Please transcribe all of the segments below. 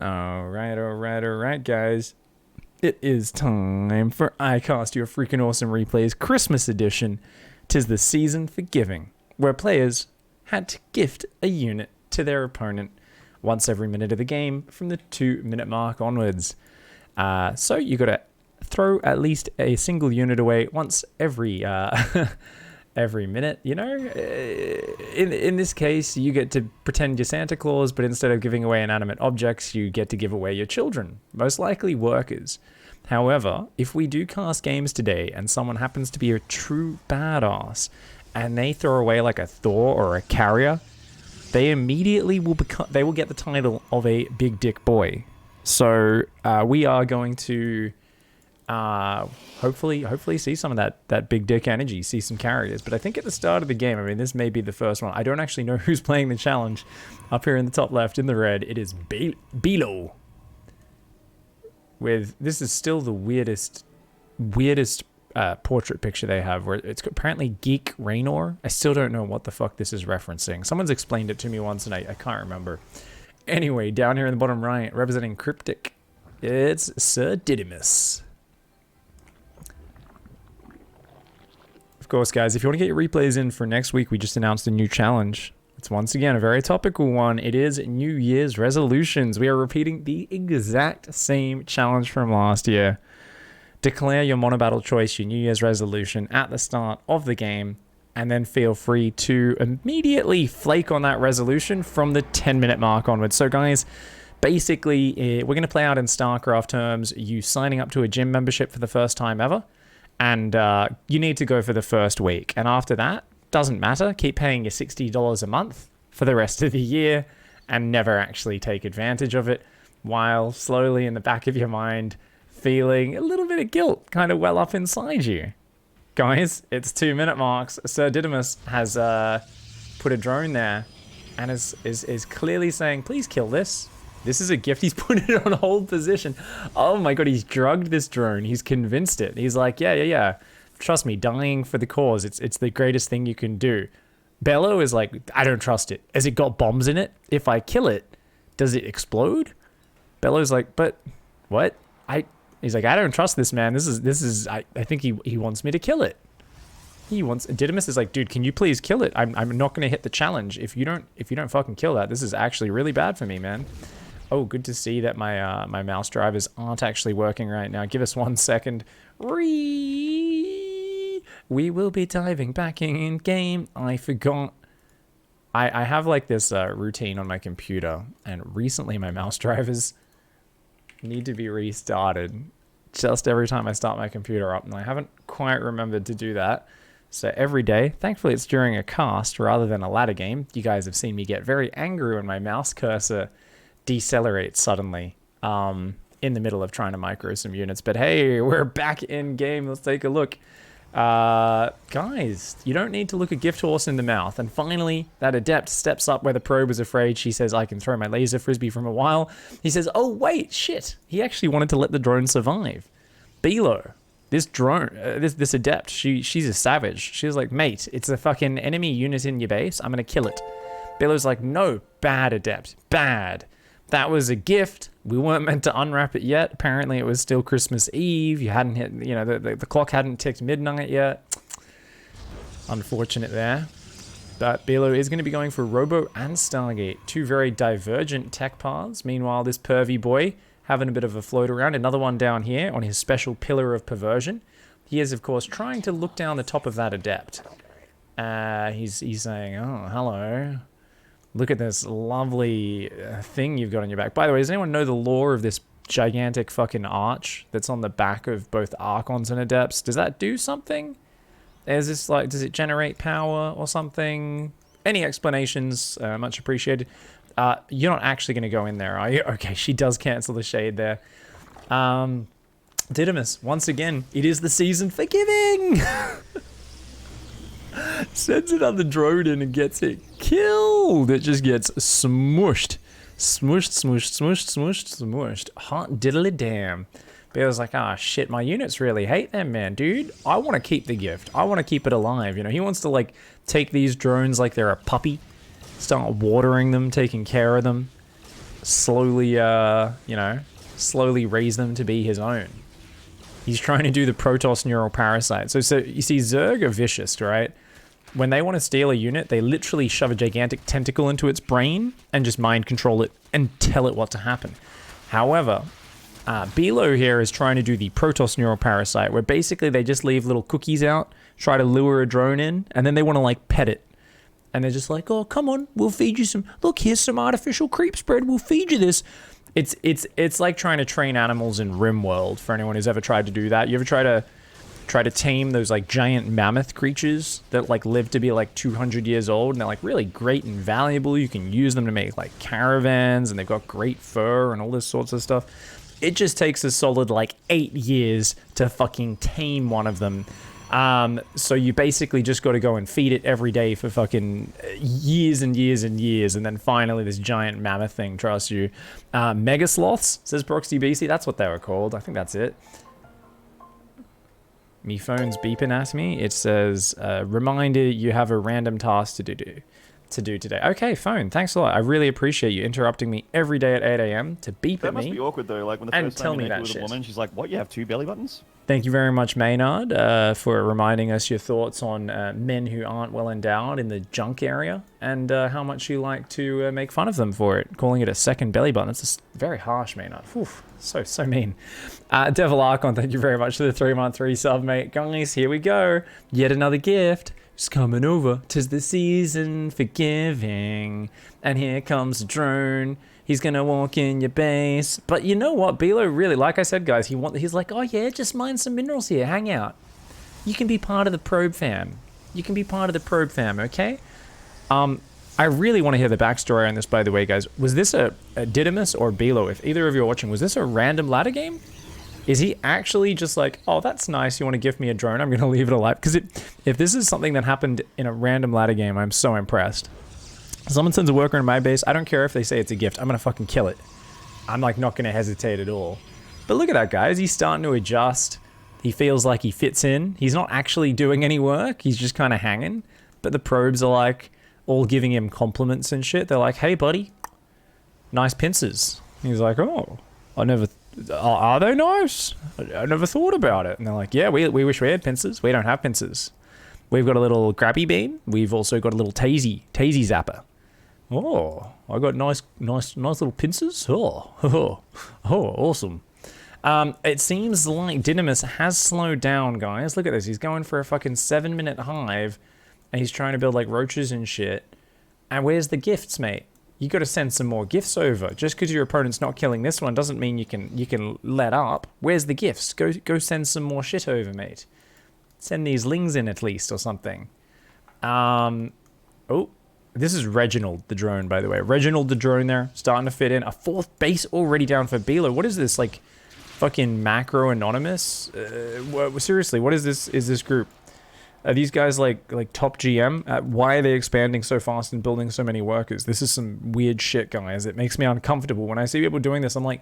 Alright, guys. It is time for iCast Your Freaking Awesome Replays Christmas Edition. 'Tis the season for giving, where players had to gift a unit to their opponent once every minute of the game from the 2-minute mark onwards. So you gotta throw at least a single unit away once every every minute, you know. In this case, you get to pretend you're Santa Claus, but instead of giving away inanimate objects, you get to give away your children, most likely workers. However, if we do cast games today and someone happens to be a true badass and they throw away like a Thor or a Carrier, they immediately will get the title of a big dick boy. So we are going to hopefully see some of that big dick energy, see some carriers. But I think at the start of the game, I mean, this may be the first one. I don't actually know who's playing the challenge. Up here in the top left in the red, it is Bilo. This is still the weirdest portrait picture they have, where it's apparently Geek Raynor. I still don't know what the fuck this is referencing. Someone's explained it to me once and I can't remember. Anyway, down here in the bottom right, representing Cryptic, it's Sir Didymus. Of course, guys, if you want to get your replays in for next week, we just announced a new challenge. It's once again a very topical one. It is New Year's resolutions. We are repeating the exact same challenge from last year. Declare your mono battle choice, your New Year's resolution at the start of the game, and then feel free to immediately flake on that resolution from the 10-minute mark onwards. So, guys, basically, we're going to play out in StarCraft terms, you signing up to a gym membership for the first time ever. And you need to go for the first week. And after that, doesn't matter. Keep paying your $60 a month for the rest of the year and never actually take advantage of it, while slowly in the back of your mind feeling a little bit of guilt kind of well up inside you. Guys, it's 2-minute marks. Sir Didymus has put a drone there and is clearly saying, please kill this. This is a gift. He's put it on hold position. Oh my god, he's drugged this drone. He's convinced it. He's like, yeah. Trust me, dying for the cause. It's the greatest thing you can do. Bello is like, I don't trust it. Has it got bombs in it? If I kill it, does it explode? Bello's like, but what? He's like, I don't trust this man. This is I think he wants me to kill it. Didymus is like, dude, can you please kill it? I'm not gonna hit the challenge if you don't fucking kill that. This is actually really bad for me, man. Oh, good to see that my my mouse drivers aren't actually working right now. Give us 1 second. We will be diving back in game. I forgot. I have like this routine on my computer, and recently my mouse drivers need to be restarted just every time I start my computer up, and I haven't quite remembered to do that. So every day, thankfully it's during a cast rather than a ladder game. You guys have seen me get very angry when my mouse cursor decelerates suddenly in the middle of trying to micro some units. But hey, we're back in game. Let's take a look. Guys, you don't need to look a gift horse in the mouth. And finally, that adept steps up where the probe was afraid. She says, I can throw my laser frisbee from a while. He says, oh wait, shit. He actually wanted to let the drone survive. Bilo, this drone, this adept, she's a savage. She's like, mate, it's a fucking enemy unit in your base. I'm gonna kill it. Bilo's like, no, bad adept, bad. That was a gift. We weren't meant to unwrap it yet. Apparently, it was still Christmas Eve. You hadn't hit, you know, the clock hadn't ticked midnight yet. Unfortunate there. But Bilo is going to be going for Robo and Stargate, two very divergent tech paths. Meanwhile, this pervy boy having a bit of a float around. Another one down here on his special pillar of perversion. He is, of course, trying to look down the top of that adept. He's saying, oh, hello. Look at this lovely thing you've got on your back. By the way, does anyone know the lore of this gigantic fucking arch that's on the back of both Archons and Adepts? Does that do something? Is this like, does it generate power or something? Any explanations? Much appreciated. You're not actually going to go in there, are you? Okay, she does cancel the shade there. Didymus, once again, it is the season for giving! Sends another drone in and gets it killed. It just gets smushed. Smushed. Hot diddly damn. Bear's like, ah, shit, my units really hate them, man. Dude, I want to keep the gift. I want to keep it alive. You know, he wants to, like, take these drones like they're a puppy. Start watering them, taking care of them. slowly, slowly raise them to be his own. He's trying to do the Protoss neural parasite. So you see, Zerg are vicious, right? When they want to steal a unit, they literally shove a gigantic tentacle into its brain and just mind control it and tell it what to happen. However, Bilo here is trying to do the Protoss neural parasite, where basically they just leave little cookies out, try to lure a drone in, and then they want to like pet it. And they're just like, oh, come on, we'll feed you some, look, here's some artificial creep spread, we'll feed you this. It's like trying to train animals in RimWorld, for anyone who's ever tried to do that. You ever try to tame those like giant mammoth creatures that like live to be like 200 years old, and they're like really great and valuable. You can use them to make like caravans, and they've got great fur and all this sorts of stuff. It just takes a solid like 8 years to fucking tame one of them. So you basically just got to go and feed it every day for fucking years and years and years, and then finally this giant mammoth thing trusts you. Mega sloths, says Proxy BC. That's what they were called. I think that's it. Me phone's beeping at me. It says, reminder, you have a random task to do today. Okay, phone, thanks a lot. I really appreciate you interrupting me every day at 8 a.m. to beep at me. That must be awkward though, like when the first time you meet with a woman, she's like, what, you have 2 belly buttons? Thank you very much, Maynard, for reminding us your thoughts on men who aren't well endowed in the junk area, and how much you like to make fun of them for it, calling it a second belly button. It's just very harsh, Maynard. Oof, so mean. Devil Archon, thank you very much for the 3-month resub, mate. Guys, here we go. Yet another gift. It's coming over. 'Tis the season for giving. And here comes the drone. He's gonna walk in your base. But you know what? Bilo really, like I said, guys, he's like, oh yeah, just mine some minerals here. Hang out. You can be part of the probe fam. You can be part of the probe fam, okay? I really want to hear the backstory on this, by the way, guys. Was this a Didymus or Bilo? If either of you are watching, was this a random ladder game? Is he actually just like, oh, that's nice, you want to give me a drone, I'm going to leave it alive? Because if this is something that happened in a random ladder game, I'm so impressed. Someone sends a worker in my base, I don't care if they say it's a gift, I'm going to fucking kill it. I'm like not going to hesitate at all. But look at that, guys. He's starting to adjust. He feels like he fits in. He's not actually doing any work. He's just kind of hanging. But the probes are like all giving him compliments and shit. They're like, hey, buddy, nice pincers. He's like, oh, are they nice? I never thought about it. And they're like, yeah, we wish we had pincers. We don't have pincers. We've got a little grabby beam. We've also got a little tasy zapper. Oh, I got nice little pincers. Oh, awesome. It seems like Didymus has slowed down, guys. Look at this. He's going for a fucking 7-minute hive, and he's trying to build like roaches and shit. And where's the gifts, mate? You got to send some more gifts over. Just because your opponent's not killing this one doesn't mean you can let up. Where's the gifts? Go send some more shit over, mate. Send these lings in at least or something. Oh, this is Reginald the drone, by the way. Reginald the drone there, starting to fit in. A 4th base already down for Bilo. What is this, like fucking macro anonymous? Seriously, what is this? Is this group? Are these guys like top GM? Why are they expanding so fast and building so many workers? This is some weird shit, guys. It makes me uncomfortable. When I see people doing this, I'm like,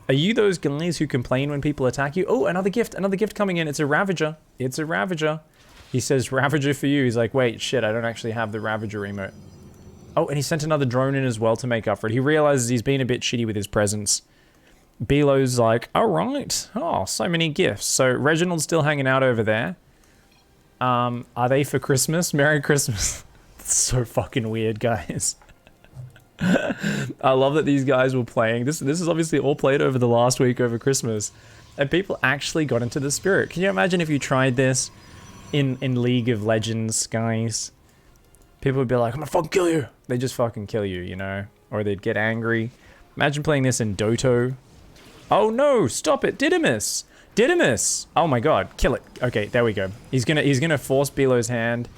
are you those guys who complain when people attack you? Oh, another gift coming in. It's a Ravager. It's a Ravager. He says, Ravager for you. He's like, wait, shit, I don't actually have the Ravager emote. Oh, and he sent another drone in as well to make up for it. He realizes he's been a bit shitty with his presence. Bilo's like, all right. Oh, so many gifts. So Reginald's still hanging out over there. Are they for Christmas? Merry Christmas. It's so fucking weird, guys. I love that these guys were playing. This is obviously all played over the last week over Christmas. And people actually got into the spirit. Can you imagine if you tried this in League of Legends, guys? People would be like, I'm gonna fucking kill you. They just fucking kill you, you know? Or they'd get angry. Imagine playing this in Doto. Oh no, stop it, Didymus! Didymus! Oh my god, kill it. Okay, there we go. He's gonna force Bilo's hand.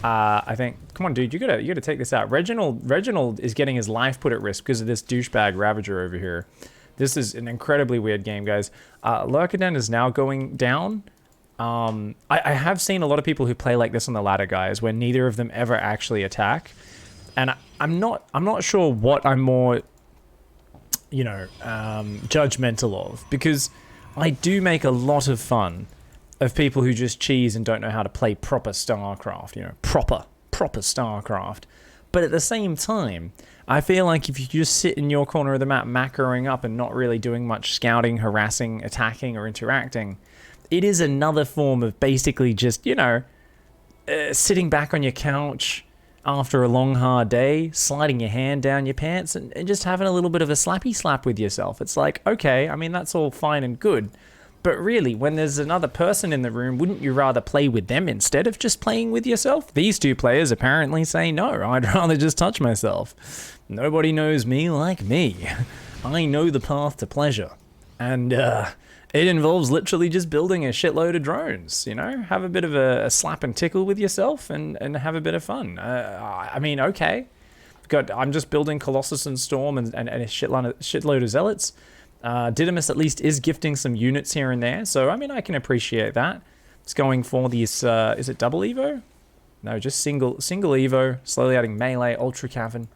I think, come on dude, you gotta take this out. Reginald is getting his life put at risk because of this douchebag Ravager over here. This is an incredibly weird game, guys. Lurkaden is now going down. I have seen a lot of people who play like this on the ladder, guys, where neither of them ever actually attack. And I'm not sure what I'm more, you know, judgmental of, because I do make a lot of fun of people who just cheese and don't know how to play proper StarCraft, you know, proper StarCraft. But at the same time, I feel like if you just sit in your corner of the map macroing up and not really doing much scouting, harassing, attacking, or interacting, it is another form of basically just, you know, sitting back on your couch after a long, hard day, sliding your hand down your pants, and just having a little bit of a slappy slap with yourself. It's like, okay, I mean, that's all fine and good. But really, when there's another person in the room, wouldn't you rather play with them instead of just playing with yourself? These two players apparently say no, I'd rather just touch myself. Nobody knows me like me. I know the path to pleasure. And it involves literally just building a shitload of drones, you know? Have a bit of a slap and tickle with yourself and have a bit of fun. I mean, okay. I'm just building Colossus and Storm and a shitload of Zealots. Didymus at least is gifting some units here and there, so I mean, I can appreciate that. It's going for these, is it double Evo? No, just single Evo, slowly adding melee, Ultra Cavern,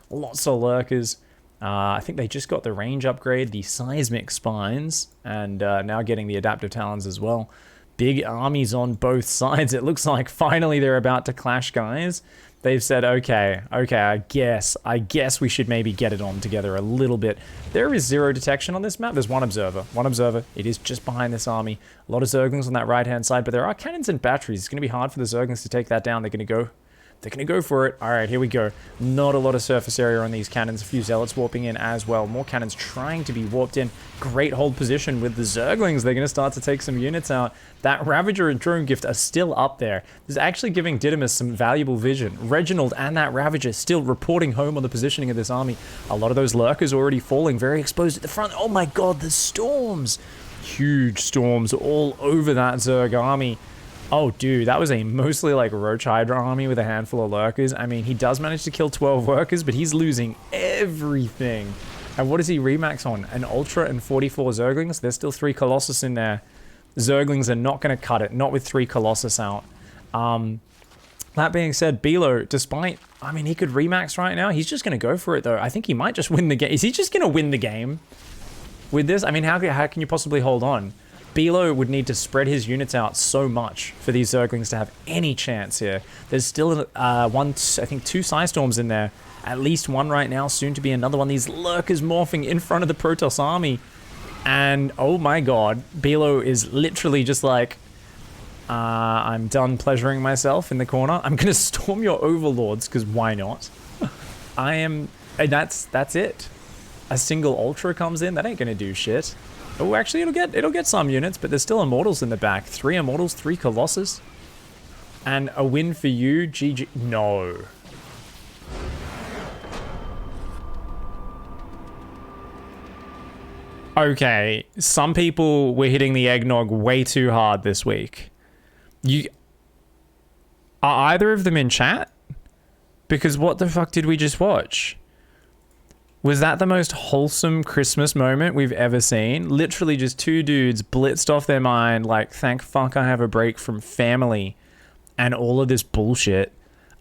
lots of lurkers. I think they just got the range upgrade, the seismic spines, and now getting the adaptive talons as well. Big armies on both sides. It looks like finally they're about to clash, guys. They've said, okay, I guess we should maybe get it on together a little bit. There is zero detection on this map. There's one observer. It is just behind this army. A lot of Zerglings on that right-hand side, but there are cannons and batteries. It's going to be hard for the Zerglings to take that down. They're going to go for it. All right, here we go. Not a lot of surface area on these cannons. A few Zealots warping in as well. More cannons trying to be warped in. Great hold position with the Zerglings. They're going to start to take some units out. That Ravager and Drone Gift are still up there. This is actually giving Didymus some valuable vision. Reginald and that Ravager still reporting home on the positioning of this army. A lot of those Lurkers already falling, very exposed at the front. Oh my god, the storms. Huge storms all over that Zerg army. Oh, dude, that was a mostly like Roach Hydra army with a handful of lurkers. I mean, he does manage to kill 12 workers, but he's losing everything. And what does he remax on? An Ultra and 44 Zerglings? There's still 3 Colossus in there. Zerglings are not going to cut it, not with 3 Colossus out. That being said, Bilo, despite, I mean, he could remax right now. He's just going to go for it, though. I think he might just win the game. Is he just going to win the game with this? I mean, how can you possibly hold on? Bilo would need to spread his units out so much for these Zerglings to have any chance here. There's still I think 2 Psystorms in there. At least one right now, soon to be another one. These Lurkers morphing in front of the Protoss army. And oh my god, Bilo is literally just like, I'm done pleasuring myself in the corner. I'm gonna storm your overlords, because why not? and that's it. A single Ultra comes in, that ain't gonna do shit. Oh, actually, it'll get some units, but there's still Immortals in the back. 3 Immortals, 3 Colossus. And a win for you, GG. No. Okay, some people were hitting the eggnog way too hard this week. Are either of them in chat? Because what the fuck did we just watch? Was that the most wholesome Christmas moment we've ever seen? Literally just 2 dudes blitzed off their mind like, thank fuck I have a break from family and all of this bullshit.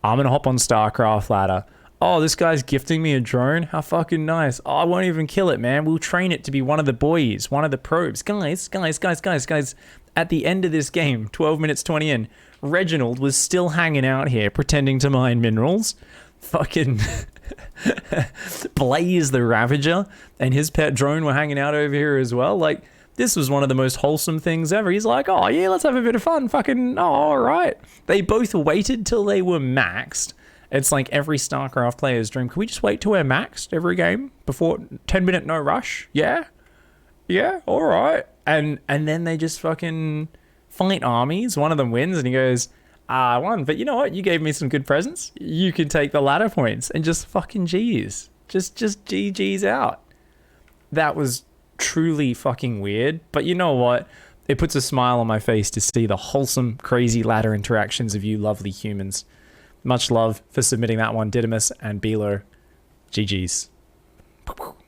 I'm gonna hop on StarCraft ladder. Oh, this guy's gifting me a drone? How fucking nice. Oh, I won't even kill it, man. We'll train it to be one of the boys, one of the probes. Guys. At the end of this game, 12 minutes 20 in, Reginald was still hanging out here pretending to mine minerals. Fucking... Blaze the Ravager and his pet drone were hanging out over here as well. Like, this was one of the most wholesome things ever. He's like, oh yeah, let's have a bit of fun. Fucking, oh, all right. They both waited till they were maxed. It's like every StarCraft player's dream. Can we just wait till we're maxed every game before 10-minute no rush? Yeah, all right. And then they just fucking fight armies. One of them wins and he goes, I won, but you know what? You gave me some good presents. You can take the ladder points and just fucking G's. Just GG's out. That was truly fucking weird, but you know what? It puts a smile on my face to see the wholesome, crazy ladder interactions of you lovely humans. Much love for submitting that one, Didymus and Bilo. GG's.